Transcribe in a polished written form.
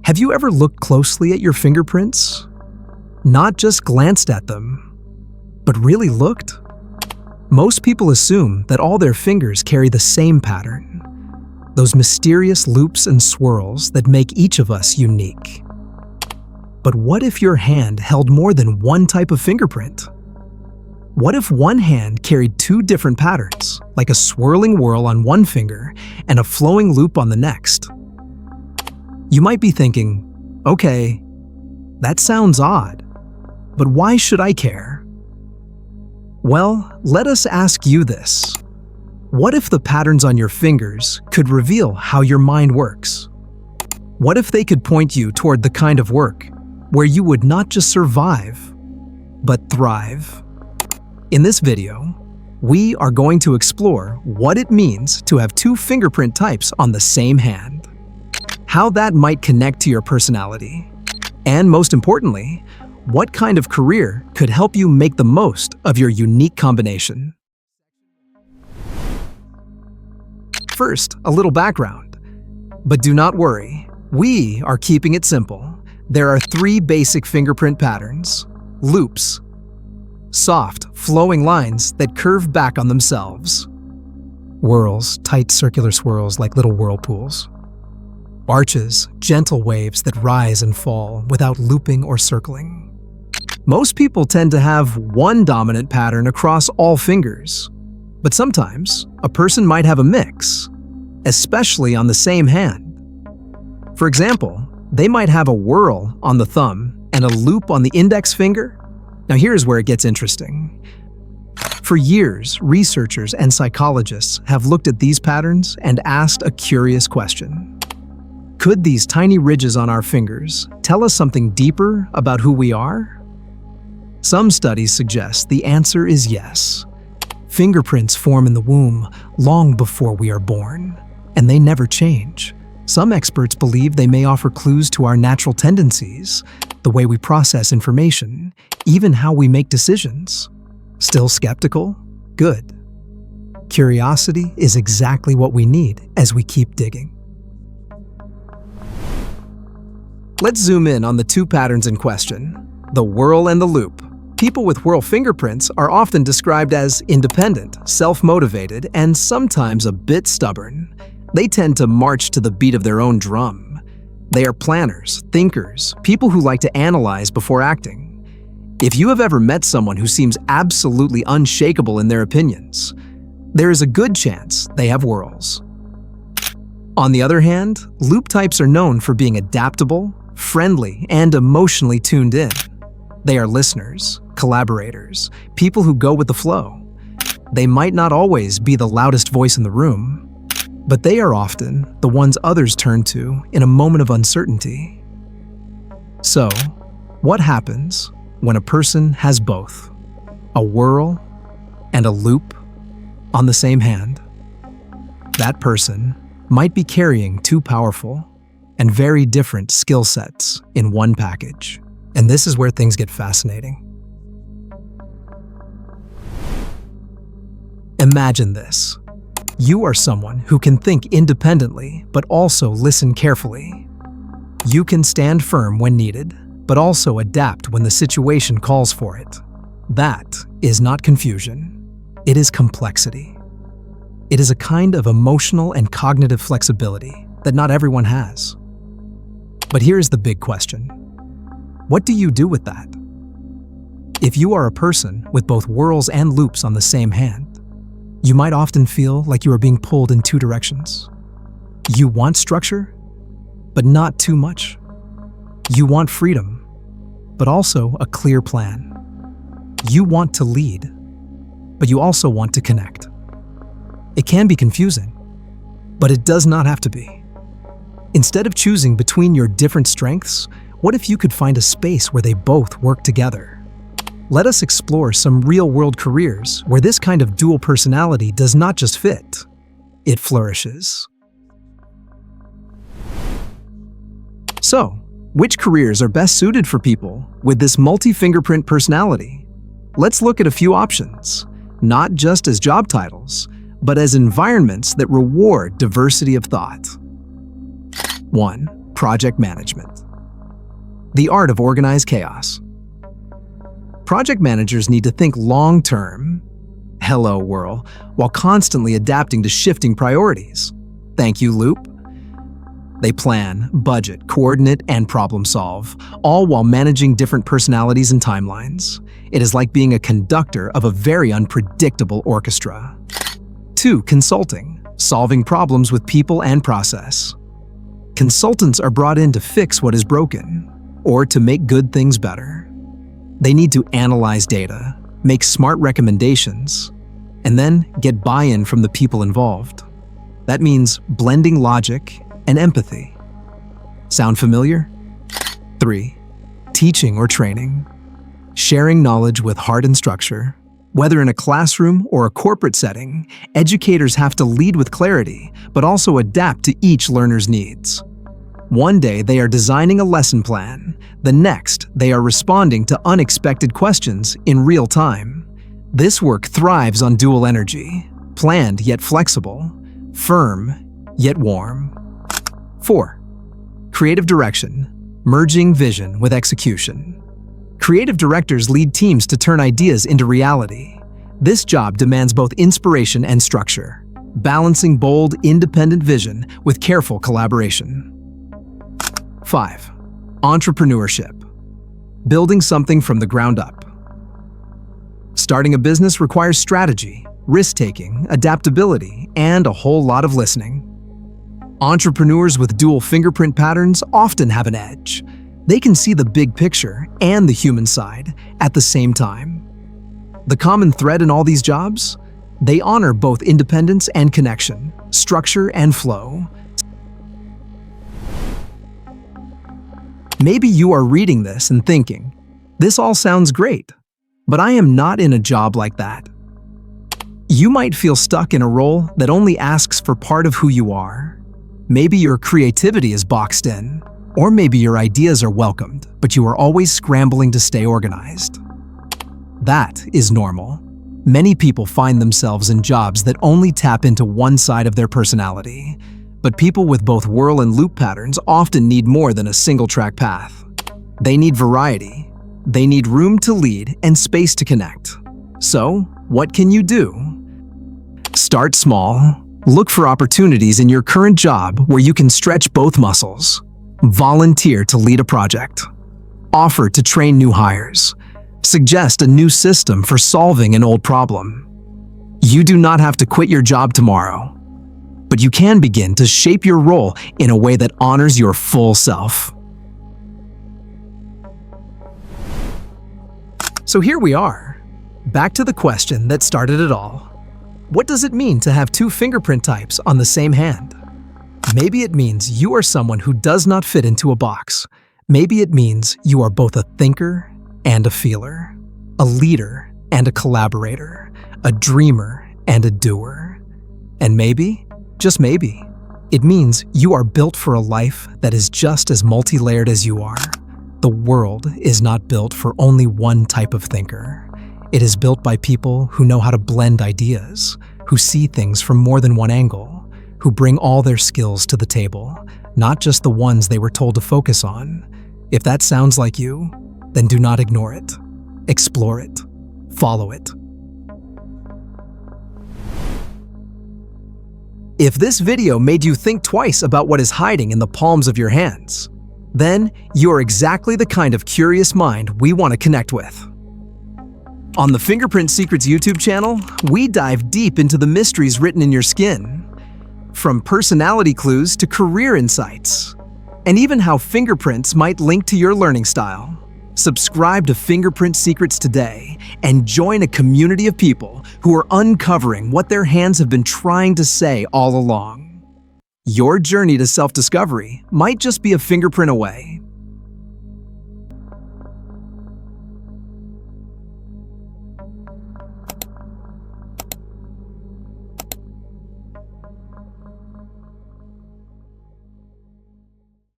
Have you ever looked closely at your fingerprints? Not just glanced at them, but really looked? Most people assume that all their fingers carry the same pattern, those mysterious loops and swirls that make each of us unique. But what if your hand held more than one type of fingerprint? What if one hand carried two different patterns, like a swirling whorl on one finger and a flowing loop on the next? You might be thinking, okay, that sounds odd, but why should I care? Well, let us ask you this. What if the patterns on your fingers could reveal how your mind works? What if they could point you toward the kind of work where you would not just survive, but thrive? In this video, we are going to explore what it means to have two fingerprint types on the same hand, how that might connect to your personality, and most importantly, what kind of career could help you make the most of your unique combination. First, a little background. But do not worry, we are keeping it simple. There are three basic fingerprint patterns: loops, soft, flowing lines that curve back on themselves; whorls, tight circular swirls like little whirlpools; arches, gentle waves that rise and fall without looping or circling. Most people tend to have one dominant pattern across all fingers, but sometimes a person might have a mix, especially on the same hand. For example, they might have a whorl on the thumb and a loop on the index finger. Now here's where it gets interesting. For years, researchers and psychologists have looked at these patterns and asked a curious question. Could these tiny ridges on our fingers tell us something deeper about who we are? Some studies suggest the answer is yes. Fingerprints form in the womb long before we are born, and they never change. Some experts believe they may offer clues to our natural tendencies, the way we process information, even how we make decisions. Still skeptical? Good. Curiosity is exactly what we need as we keep digging. Let's zoom in on the two patterns in question, the whorl and the loop. People with whorl fingerprints are often described as independent, self-motivated, and sometimes a bit stubborn. They tend to march to the beat of their own drum. They are planners, thinkers, people who like to analyze before acting. If you have ever met someone who seems absolutely unshakable in their opinions, there is a good chance they have whorls. On the other hand, loop types are known for being adaptable, friendly, and emotionally tuned in. They are listeners, collaborators, people who go with the flow. They might not always be the loudest voice in the room, but they are often the ones others turn to in a moment of uncertainty. So, what happens when a person has both, a whorl and a loop, on the same hand? That person might be carrying two powerful and very different skill sets in one package. And this is where things get fascinating. Imagine this. You are someone who can think independently, but also listen carefully. You can stand firm when needed, but also adapt when the situation calls for it. That is not confusion. It is complexity. It is a kind of emotional and cognitive flexibility that not everyone has. But here's the big question. What do you do with that? If you are a person with both whorls and loops on the same hand, you might often feel like you are being pulled in two directions. You want structure, but not too much. You want freedom, but also a clear plan. You want to lead, but you also want to connect. It can be confusing, but it does not have to be. Instead of choosing between your different strengths, what if you could find a space where they both work together? Let us explore some real-world careers where this kind of dual personality does not just fit, it flourishes. So, which careers are best suited for people with this multi-fingerprint personality? Let's look at a few options, not just as job titles, but as environments that reward diversity of thought. 1. Project management. The art of organized chaos. Project managers need to think long-term, hello Whorl, while constantly adapting to shifting priorities. Thank you, Loop. They plan, budget, coordinate, and problem solve, all while managing different personalities and timelines. It is like being a conductor of a very unpredictable orchestra. 2. Consulting, solving problems with people and process. Consultants are brought in to fix what is broken, or to make good things better. They need to analyze data, make smart recommendations, and then get buy-in from the people involved. That means blending logic and empathy. Sound familiar? 3. Teaching or training. Sharing knowledge with heart and structure. Whether in a classroom or a corporate setting, educators have to lead with clarity, but also adapt to each learner's needs. One day they are designing a lesson plan. The next, they are responding to unexpected questions in real time. This work thrives on dual energy, planned yet flexible, firm yet warm. 4. Creative direction, merging vision with execution. Creative directors lead teams to turn ideas into reality. This job demands both inspiration and structure, balancing bold, independent vision with careful collaboration. 5. Entrepreneurship, building something from the ground up. Starting a business requires strategy, risk-taking, adaptability, and a whole lot of listening. Entrepreneurs with dual fingerprint patterns often have an edge. They can see the big picture and the human side at the same time. The common thread in all these jobs? They honor both independence and connection, structure and flow. Maybe you are reading this and thinking, this all sounds great, but I am not in a job like that. You might feel stuck in a role that only asks for part of who you are. Maybe your creativity is boxed in, or maybe your ideas are welcomed, but you are always scrambling to stay organized. That is normal. Many people find themselves in jobs that only tap into one side of their personality, but people with both Whorl and Loop patterns often need more than a single-track path. They need variety. They need room to lead and space to connect. So, what can you do? Start small. Look for opportunities in your current job where you can stretch both muscles. Volunteer to lead a project. Offer to train new hires. Suggest a new system for solving an old problem. You do not have to quit your job tomorrow, but you can begin to shape your role in a way that honors your full self. So here we are, back to the question that started it all. What does it mean to have two fingerprint types on the same hand? Maybe it means you are someone who does not fit into a box. Maybe it means you are both a thinker and a feeler, a leader and a collaborator, a dreamer and a doer. And maybe, just maybe, it means you are built for a life that is just as multi-layered as you are. The world is not built for only one type of thinker. It is built by people who know how to blend ideas, who see things from more than one angle, who bring all their skills to the table, not just the ones they were told to focus on. If that sounds like you, then do not ignore it. Explore it. Follow it. If this video made you think twice about what is hiding in the palms of your hands, then you are exactly the kind of curious mind we want to connect with. On the Fingerprint Secrets YouTube channel, we dive deep into the mysteries written in your skin, from personality clues to career insights, and even how fingerprints might link to your learning style. Subscribe to Fingerprint Secrets today and join a community of people who are uncovering what their hands have been trying to say all along. Your journey to self-discovery might just be a fingerprint away.